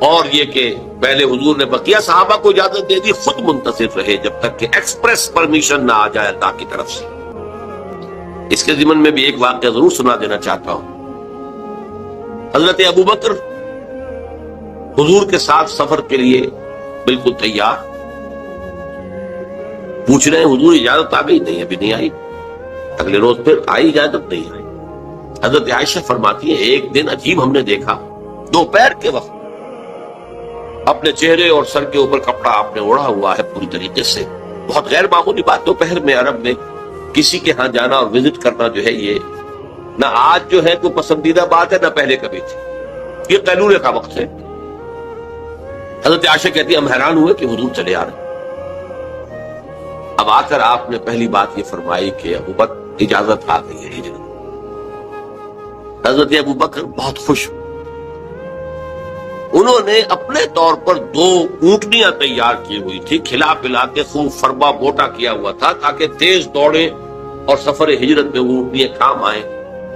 اور یہ کہ پہلے حضور نے بقیہ صحابہ کو اجازت دے دی، خود منتظر رہے جب تک کہ ایکسپریس پرمیشن نہ آ جائے اللہ کی طرف سے. اس کے ضمن میں بھی ایک واقعہ ضرور سنا دینا چاہتا ہوں. حضرت ابوبکر حضور کے ساتھ سفر کے لیے بالکل تیار، پوچھ رہے ہیں حضور اجازت آ گئی؟ نہیں ابھی نہیں آئی. اگلے روز پھر آئی اجازت؟ نہیں آئی. حضرت عائشہ فرماتی ہے ایک دن عجیب ہم نے دیکھا، دوپہر کے وقت اپنے چہرے اور سر کے اوپر کپڑا آپ نے اوڑھا ہوا ہے پوری طریقے سے. بہت غیر معمولی بات، دوپہر میں عرب میں کسی کے ہاں جانا اور وزٹ کرنا جو ہے یہ نہ آج جو ہے کوئی پسندیدہ بات ہے نہ پہلے کبھی تھی، یہ قیلولے کا وقت ہے. حضرت عائشہ کہتی ہے ہم حیران ہوئے کہ حضور چلے آ رہے. اب آ کر آپ نے پہلی بات یہ فرمائی کہ ابوبکر اجازت آ گئی ہے ہجرت. حضرت ابوبکر بہت خوش، انہوں نے اپنے طور پر 2 اونٹنیاں تیار کی ہوئی تھی، کھلا پلا کے خوب فربا بوٹا کیا ہوا تھا تاکہ تیز دوڑے اور سفر ہجرت میں وہ اونٹنیاں کام آئیں،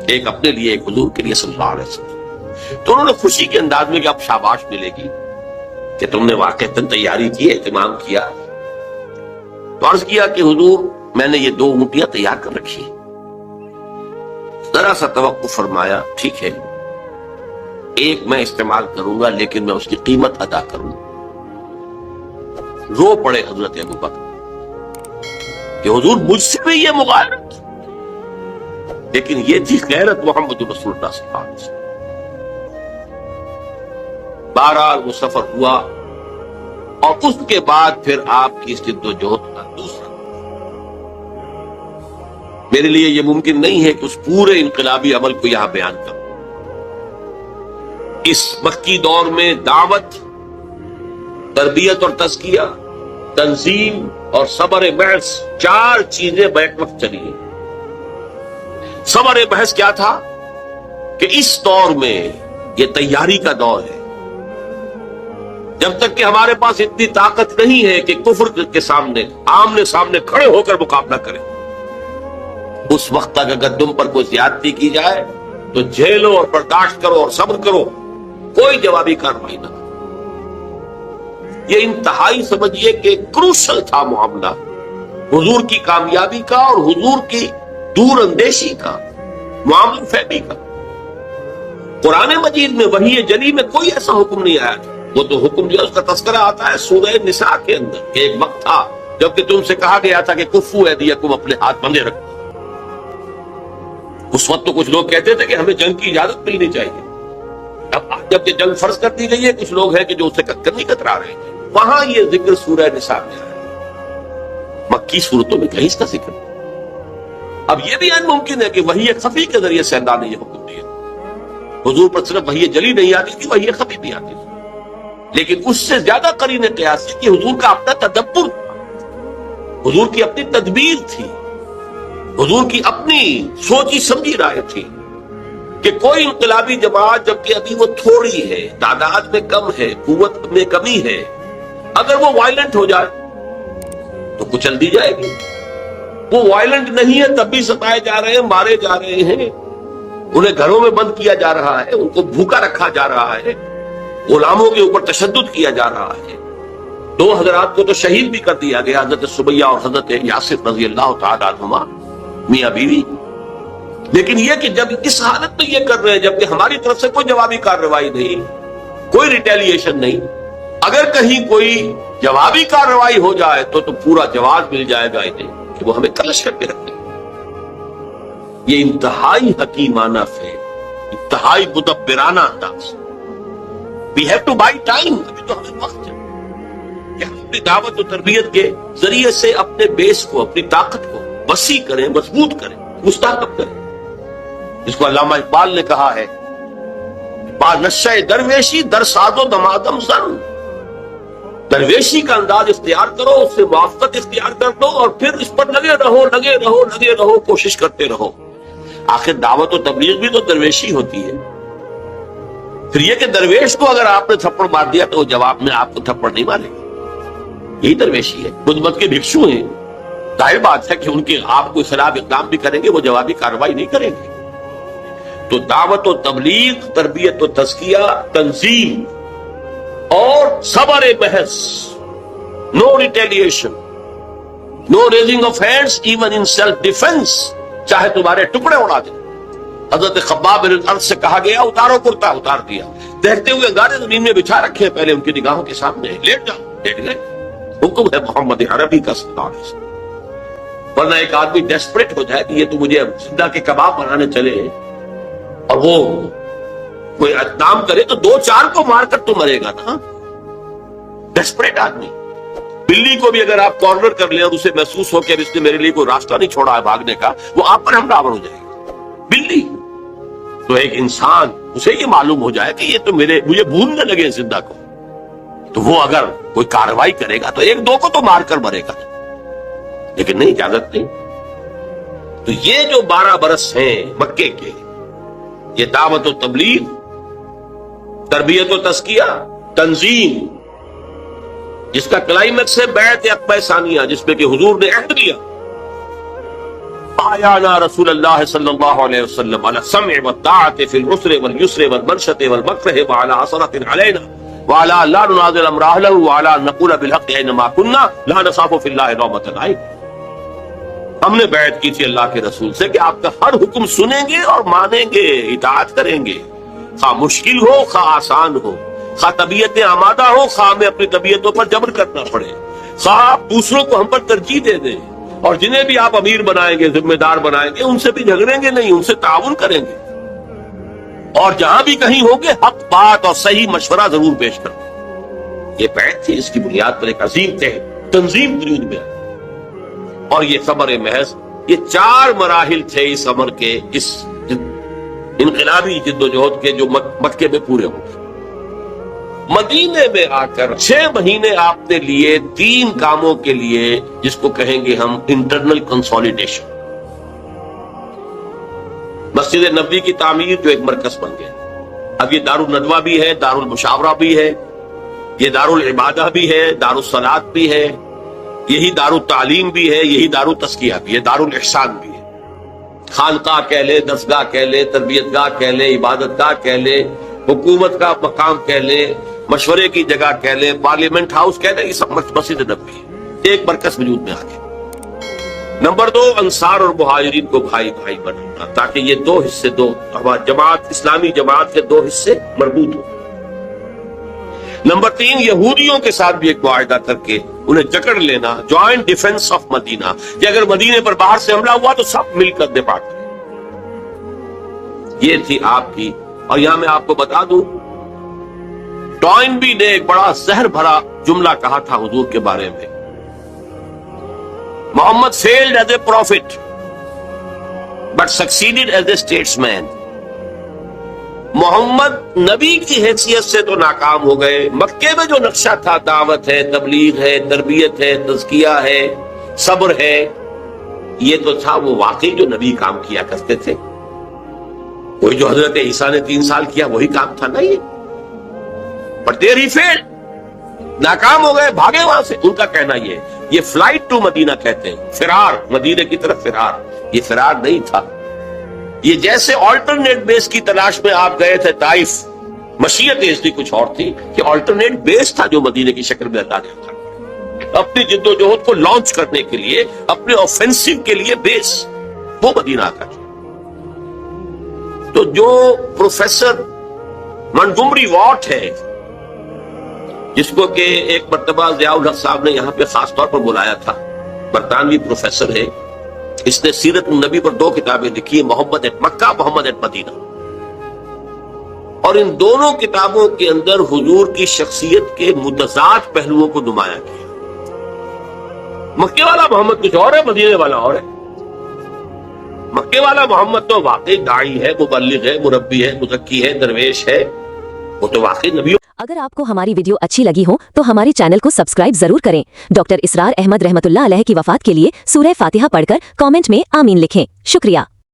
ایک اپنے لیے ایک حضور کے لیے صلی اللہ علیہ وسلم. تو انہوں نے خوشی کے انداز میں کہ اب شاباش ملے گی کہ تم نے واقعتاً تیاری کی، اہتمام کیا. تو عرض کیا کہ حضور میں نے یہ 2 اونٹیاں تیار کر رکھی، ذرا سا توقف فرمایا، ٹھیک ہے ایک میں استعمال کروں گا لیکن میں اس کی قیمت ادا کروں گا. رو پڑے حضرت ابوبکر کہ حضور مجھ سے بھی یہ مغایرت، لیکن یہ تھی غیرت محمد رسول اللہ صلی اللہ علیہ وسلم. بہرحال وہ سفر ہوا اور اس کے بعد پھر آپ کی جد و جہد کا دوسرا. میرے لیے یہ ممکن نہیں ہے کہ اس پورے انقلابی عمل کو یہاں بیان کروں. اس مکی دور میں دعوت، تربیت اور تزکیہ، تنظیم اور صبر بحث 4 چیزیں بیک وقت چلی ہیں. صبر بحث کیا تھا کہ اس دور میں یہ تیاری کا دور ہے، جب تک کہ ہمارے پاس اتنی طاقت نہیں ہے کہ کفر کے سامنے آمنے سامنے کھڑے ہو کر مقابلہ کریں. اس وقت تک اگر تم پر کوئی زیادتی کی جائے تو جھیلو اور برداشت کرو اور صبر کرو، کوئی جوابی کارروائی نہ کرو۔ یہ انتہائی سمجھیے کہ کروشل تھا معاملہ حضور کی کامیابی کا اور حضور کی دور اندیشی کا، معاملہ فہمی کا۔ قرآن مجید میں وحی جلی میں کوئی ایسا حکم نہیں آیا تھا۔ وہ تو حکم جو ہے اس کا تذکرہ آتا ہے سورہ نساء کے اندر کہ ایک وقت تھا جبکہ تم سے کہا گیا تھا کہ کفو ایدیکم، اپنے ہاتھ بندھے رکھو۔ اس وقت تو کچھ لوگ کہتے تھے کہ ہمیں جنگ کی اجازت ملنی چاہیے، اب جب کہ جنگ فرض کر دی گئی ہے کچھ لوگ ہیں کہ جو اسے کرنے کترا رہے ہیں۔ وہاں یہ ذکر سورہ نساء میں آیا، مکی صورتوں میں کہیں اس کا ذکر نہیں۔ اب یہ بھی ممکن ہے کہ وحی خفی کے ذریعے سے اللہ نے یہ حکم دیا، حضور پر صرف وحی جلی نہیں آتی تھی، وحی خفی بھی آتی تھی، لیکن اس سے زیادہ قرین قیاس ہے کہ حضور کا اپنا تدبر تھا، حضور کی اپنی تدبیر تھی، حضور کی اپنی سوچی سمجھی رائے تھی کہ کوئی انقلابی جماعت جبکہ ابھی وہ تھوڑی ہے، تعداد میں کم ہے، قوت میں کمی ہے، اگر وہ وائلنٹ ہو جائے تو کچل دی جائے گی۔ وہ وائلنٹ نہیں ہے تب بھی ستائے جا رہے ہیں، مارے جا رہے ہیں، انہیں گھروں میں بند کیا جا رہا ہے، ان کو بھوکا رکھا جا رہا ہے، غلاموں کے اوپر تشدد کیا جا رہا ہے۔ 2 حضرات کو تو شہید بھی کر دیا گیا، حضرت سمیہ اور حضرت یاسر رضی اللہ تعالیٰ عنہما، میاں بیوی۔ لیکن یہ کہ جب اس حالت میں یہ کر رہے ہیں جبکہ ہماری طرف سے کوئی جوابی کارروائی نہیں، کوئی ریٹیلیشن نہیں، اگر کہیں کوئی جوابی کارروائی ہو جائے تو پورا جواز مل جائے گا انہیں کہ وہ ہمیں کلش کر کے رکھیں۔ یہ انتہائی حکیمانہ فعل، انتہائی مدبرانہ انداز۔ We have to buy time، ابھی تو ہمیں وقت ہے کہ ہم اپنی دعوت و تربیت کے ذریعے سے اپنے بیس کو، اپنی طاقت کو وسیع کریں، مضبوط کریں، مستحکم کریں۔ جس کو علامہ اقبال نے کہا ہے، با نشہ درویشی در ساد و دمادم زن، درویشی کا انداز اختیار کرو، اس سے موافقت اختیار کر دو اور پھر اس پر لگے رہو، کوشش کرتے رہو۔ آخر دعوت و تبلیغ بھی تو درویشی ہوتی ہے۔ پھر یہ کہ درویش کو اگر آپ نے تھپڑ مار دیا تو وہ جواب میں آپ کو تھپڑ نہیں مارے گا، یہی درویشی ہے۔ بدھ مت کے بھکشو ہیں، ظاہر بات ہے کہ ان کے آپ کو خلاف اقدام بھی کریں گے، وہ جوابی کارروائی نہیں کریں گے۔ تو دعوت و تبلیغ، تربیت و تزکیہ، تنظیم اور صبر محض، no retaliation, no raising of hands even in self defence, چاہے تمہارے ٹکڑے اڑا دیں۔ حضرت خباب بن الارض سے کہا گیا اتارو کرتا، اتار دیا، دیکھتے ہوئے انگارے زمین میں بچھا رکھے، پہلے ان کی نگاہوں کے سامنے لیٹ جاؤ، لیٹ گئے۔ حکم ہے محمد عربی کا صلی اللہ علیہ وسلم، ورنہ ایک آدمی ڈیسپریٹ ہو جائے کہ یہ تو مجھے زندہ کے کباب بنانے چلے ہیں، اور وہ کوئی اقدام کرے تو 2-4 کو مار کر تو مرے گا نا۔ ڈیسپریٹ آدمی، بلی کو بھی اگر آپ کارنر کر لیں اور اسے محسوس ہو کہ اب اس نے میرے لیے کوئی راستہ نہیں چھوڑا ہے بھاگنے کا، وہ آپ پر حملہ آور ہو جائے گا۔ بلی تو ایک انسان، اسے یہ معلوم ہو جائے کہ یہ تو مجھے بھوننے لگے زندہ کو، تو وہ اگر کوئی کارروائی کرے گا تو 1-2 کو تو مار کر مرے گا، لیکن نہیں، اجازت نہیں۔ تو یہ جو 12 برس ہیں مکے کے، یہ دعوت و تبلیغ، تربیت و تزکیہ، تنظیم، جس کا کلائمیکس ہے بیعت عقبہ ثانیہ، جس میں کہ حضور نے عہد لیا، آیانا رسول اللہ صلی اللہ علیہ وسلم علی السمع والطاعۃ فی العسر والیسر والمنشط والمکرہ وعلی عثرۃ علینا وعلی لا ننازل امر اہلہ وعلی ان نقول بالحق اینما کنا لا نخاف فی اللہ لومۃ لائم۔ ہم نے بیعت کی تھی اللہ کے رسول سے کہ آپ کا ہر حکم سنیں گے اور مانیں گے، اطاعت کریں گے، خواہ مشکل ہو خواہ آسان ہو، خواہ طبیعتیں آمادہ ہو خواہ ہمیں اپنی طبیعتوں پر جبر کرنا پڑے، خواہ آپ دوسروں کو ہم پر ترجیح دے دیں، اور جنہیں بھی آپ امیر بنائیں گے، ذمہ دار بنائیں گے، ان سے بھی جھگڑیں گے نہیں، ان سے تعاون کریں گے، اور جہاں بھی کہیں ہوگے حق بات اور صحیح مشورہ ضرور پیش کریں گے۔ یہ بیعت تھی، اس کی بنیاد پر ایک عظیم تنظیم وجود میں آئی، اور یہ صبر محض، یہ 4 مراحل تھے اس امر کے، اس انقلابی جد و جہد کے جو مکے میں پورے ہو گئے۔ مدینے میں آ کر 6 مہینے آپ نے لیے 3 کاموں کے لیے، جس کو کہیں گے ہم انٹرنل کنسولیڈیشن۔ مسجد نبوی کی تعمیر جو ایک مرکز بن گیا، اب یہ دار الندوہ بھی ہے، دار المشاورہ بھی ہے، یہ دار العبادہ بھی ہے، دار الصلاۃ بھی ہے، یہی دار التعلیم بھی ہے، یہی دار التزکیہ بھی ہے، دار الاحسان بھی ہے۔ خانقاہ کہہ لے، دستگاہ کہہ لے، تربیت گاہ کہہ لے، عبادت گاہ کہہ لے، حکومت کا مقام کہہ لے، مشورے کی جگہ کہہ لے، پارلیمنٹ ہاؤس کہہ لے، یہ سب مسجد نبوی ہے، ایک مرکز وجود میں آ گیا۔ نمبر 2، انصار اور مہاجرین کو بھائی بھائی بنانا، تاکہ یہ دو حصے، جماعت اسلامی جماعت کے دو حصے مربوط ہوں۔ نمبر 3، یہودیوں کے ساتھ بھی ایک معاہدہ کر کے انہیں جکڑ لینا، جوائنٹ ڈیفنس آف مدینہ، کہ اگر مدینے پر باہر سے حملہ ہوا تو سب مل کر دفاع کریں۔ یہ تھی آپ کی، اور یہاں میں آپ کو بتا دوں، ٹوائنبی نے ایک بڑا زہر بھرا جملہ کہا تھا حضور کے بارے میں، محمد failed as a prophet but succeeded as a statesman۔ محمد نبی کی حیثیت سے تو ناکام ہو گئے، مکے میں جو نقشہ تھا، دعوت ہے، تبلیغ ہے، تربیت ہے، تزکیہ ہے، صبر ہے، یہ تو تھا وہ واقعی جو نبی کام کیا کرتے تھے۔ وہی جو حضرت عیسیٰ نے 3 سال کیا وہی کام تھا نا یہ، but there he failed، ناکام ہو گئے، بھاگے وہاں سے۔ ان کا کہنا یہ فلائٹ ٹو مدینہ کہتے ہیں، فرار، مدینے کی طرف فرار، یہ فرار نہیں تھا، یہ جیسے آلٹرنیٹ بیس کی تلاش میں آپ گئے تھے طائف، مشیت اس کی کچھ اور تھی، کہ آلٹرنیٹ بیس تھا جو مدینے کی شکل میں اللہ نے تھا، اپنی جد و جہد کو لانچ کرنے کے لیے، اپنے آفینسو کے لیے بیس وہ مدینہ کا۔ تو جو پروفیسر منٹگمری واٹ ہے، جس کو کہ ایک مرتبہ ضیاء الحق صاحب نے یہاں پہ خاص طور پر بلایا تھا، برطانوی پروفیسر ہے، اس نے سیرت النبی پر 2 کتابیں لکھی، محمد at Mecca, Muhammad at Medina, اور ان دونوں کتابوں کے اندر حضور کی شخصیت کے متضاد پہلوؤں کو نمایاں کیا۔ مکے والا محمد کچھ اور ہے، مدینے والا اور ہے۔ مکے والا محمد تو واقعی داعی ہے، مبلغ ہے، مربی ہے، مزکی ہے، درویش ہے، وہ تو واقعی نبی۔ اگر آپ کو ہماری ویڈیو اچھی لگی ہو تو ہمارے چینل کو سبسکرائب ضرور کریں۔ ڈاکٹر اسرار احمد رحمۃ اللہ علیہ کی وفات کے لیے سورہ فاتحہ پڑھ کر کامنٹ میں آمین لکھیں۔ شکریہ۔